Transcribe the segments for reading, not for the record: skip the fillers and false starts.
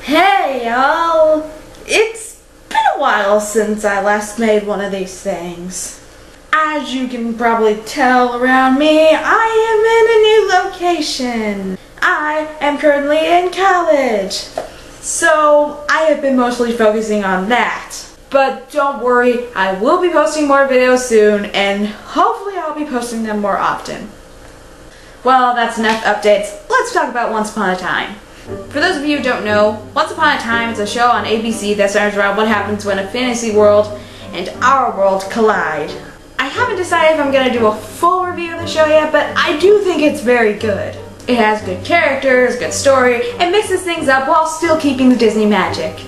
Hey y'all! It's been a while since I last made one of these things. As you can probably tell around me, I am in a new location. I am currently in college. So I have been mostly focusing on that. But don't worry, I will be posting more videos soon, and hopefully I'll be posting them more often. Well, that's enough updates. Let's talk about Once Upon a Time. For those of you who don't know, Once Upon a Time is a show on ABC that centers around what happens when a fantasy world and our world collide. I haven't decided if I'm going to do a full review of the show yet, but I do think it's very good. It has good characters, good story, and mixes things up while still keeping the Disney magic.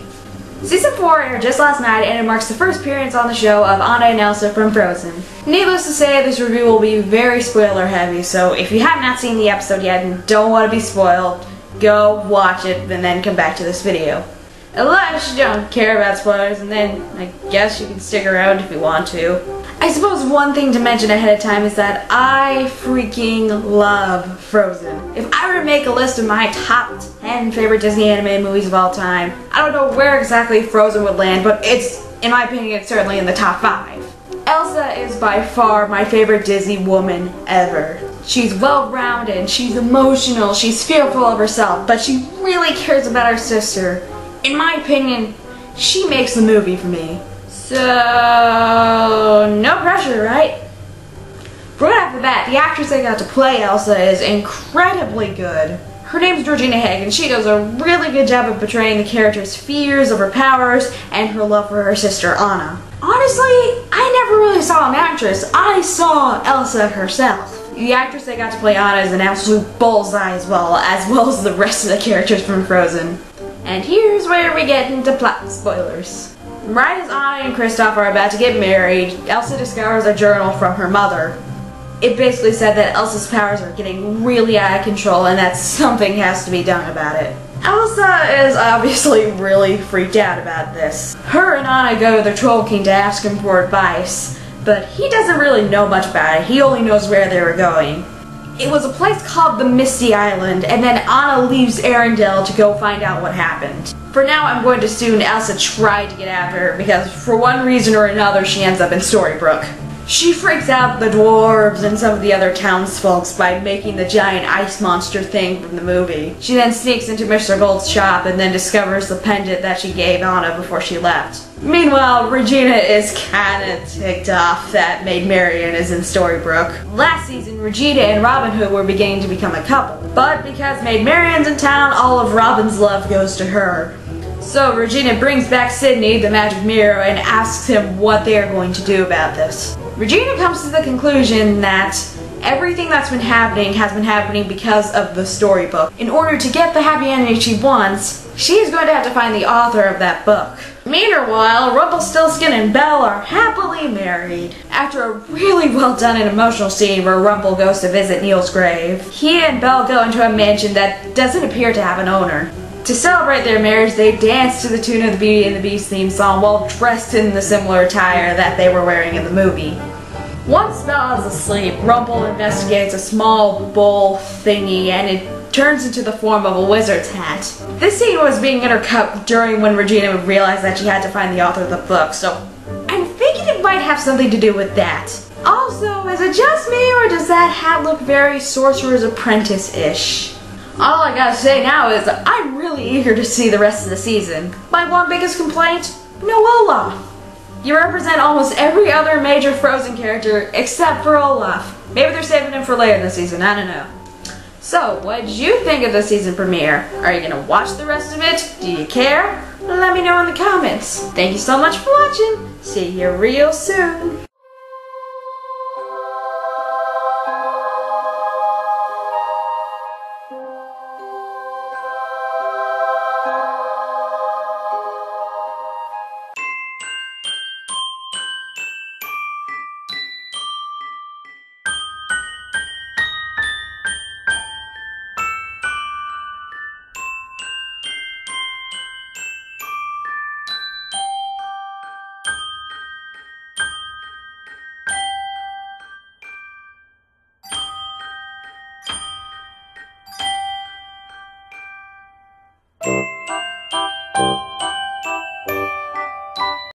Season 4 aired just last night, and it marks the first appearance on the show of Anna and Elsa from Frozen. Needless to say, this review will be very spoiler heavy, so if you have not seen the episode yet and don't want to be spoiled, go watch it and then come back to this video. Unless you don't care about spoilers, and then I guess you can stick around if you want to. I suppose one thing to mention ahead of time is that I freaking love Frozen. If I were to make a list of my top 10 favorite Disney animated movies of all time, I don't know where exactly Frozen would land, but in my opinion, it's certainly in the top 5. Elsa is by far my favorite Disney woman ever. She's well-rounded, she's emotional, she's fearful of herself, but she really cares about her sister. In my opinion, she makes the movie for me. So, no pressure, right? Right off the bat, the actress that got to play Elsa is incredibly good. Her name's Regina Higg, and she does a really good job of portraying the character's fears of her powers and her love for her sister Anna. Honestly, I never really saw an actress. I saw Elsa herself. The actress that got to play Anna is an absolute bullseye as well as the rest of the characters from Frozen. And here's where we get into plot spoilers. Right as Anna and Kristoff are about to get married, Elsa discovers a journal from her mother. It basically said that Elsa's powers are getting really out of control and that something has to be done about it. Elsa is obviously really freaked out about this. Her and Anna go to the Troll King to ask him for advice, but he doesn't really know much about it. He only knows where they were going. It was a place called the Misty Island, and then Anna leaves Arendelle to go find out what happened. For now, I'm going to assume Elsa tried to get after her because for one reason or another she ends up in Storybrooke. She freaks out the dwarves and some of the other townsfolk by making the giant ice monster thing from the movie. She then sneaks into Mr. Gold's shop and then discovers the pendant that she gave Anna before she left. Meanwhile, Regina is kinda ticked off that Maid Marian is in Storybrooke. Last season, Regina and Robin Hood were beginning to become a couple, but because Maid Marian's in town, all of Robin's love goes to her. So Regina brings back Sydney, the magic mirror, and asks him what they are going to do about this. Regina comes to the conclusion that everything that's been happening has been happening because of the storybook. In order to get the happy ending she wants, she is going to have to find the author of that book. Meanwhile, Rumpelstiltskin and Belle are happily married. After a really well done and emotional scene where Rumple goes to visit Neil's grave, he and Belle go into a mansion that doesn't appear to have an owner. To celebrate their marriage, they dance to the tune of the Beauty and the Beast theme song while dressed in the similar attire that they were wearing in the movie. Once Belle is asleep, Rumple investigates a small bowl thingy and it turns into the form of a wizard's hat. This scene was being intercut during when Regina realized that she had to find the author of the book, so I'm thinking it might have something to do with that. Also, is it just me or does that hat look very Sorcerer's Apprentice-ish? All I gotta say now is I'm really eager to see the rest of the season. My one biggest complaint? No Olaf. You represent almost every other major Frozen character except for Olaf. Maybe they're saving him for later this season, I don't know. So, what did you think of the season premiere? Are you gonna watch the rest of it? Do you care? Let me know in the comments. Thank you so much for watching. See you real soon.